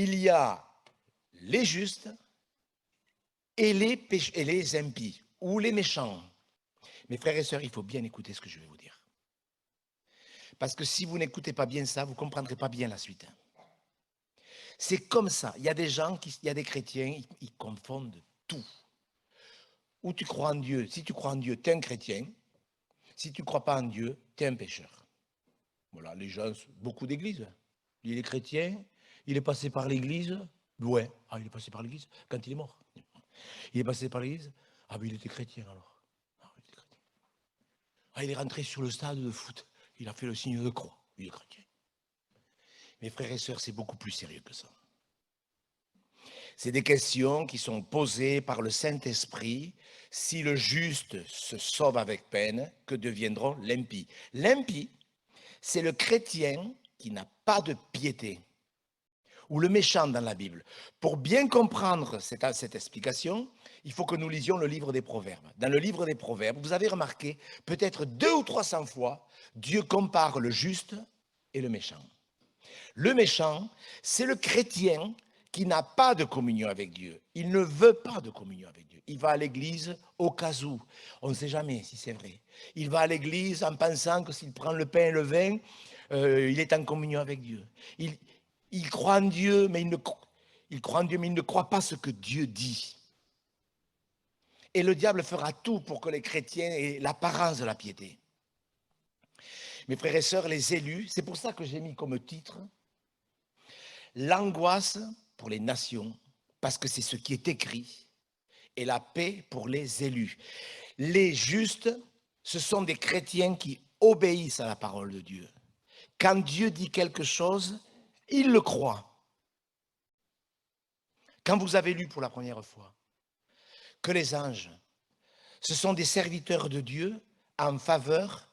il y a les justes et les impies, ou les méchants. Mes frères et sœurs, il faut bien écouter ce que je vais vous dire. Parce que si vous n'écoutez pas bien ça, vous ne comprendrez pas bien la suite. C'est comme ça. Il y a des gens, il y a des chrétiens, ils confondent tout. Ou tu crois en Dieu. Si tu crois en Dieu, tu es un chrétien. Si tu ne crois pas en Dieu, tu es un pécheur. Voilà, les gens, beaucoup d'églises. Il est chrétien, il est passé par l'église. Ouais, il est passé par l'église quand il est mort. Il est passé par l'église. Ah, mais il était chrétien alors. Il était chrétien. Il est rentré sur le stade de foot. Il a fait le signe de croix. Il est chrétien. Mes frères et sœurs, c'est beaucoup plus sérieux que ça. C'est des questions qui sont posées par le Saint-Esprit. Si le juste se sauve avec peine, que deviendront l'impie? L'impie, c'est le chrétien qui n'a pas de piété, ou le méchant dans la Bible. Pour bien comprendre cette explication, il faut que nous lisions le livre des Proverbes. Dans le livre des Proverbes, vous avez remarqué, peut-être 200 ou 300 fois, Dieu compare le juste et le méchant. Le méchant, c'est le chrétien qui n'a pas de communion avec Dieu. Il ne veut pas de communion avec Dieu. Il va à l'église au cas où. On ne sait jamais si c'est vrai. Il va à l'église en pensant que s'il prend le pain et le vin, il est en communion avec Dieu. Il croit en Dieu, mais il croit en Dieu, mais il ne croit pas ce que Dieu dit. Et le diable fera tout pour que les chrétiens aient l'apparence de la piété. Mes frères et sœurs, les élus, c'est pour ça que j'ai mis comme titre l'angoisse pour les nations, parce que c'est ce qui est écrit, et la paix pour les élus. Les justes, ce sont des chrétiens qui obéissent à la parole de Dieu. Quand Dieu dit quelque chose, ils le croient. Quand vous avez lu pour la première fois que les anges, ce sont des serviteurs de Dieu en faveur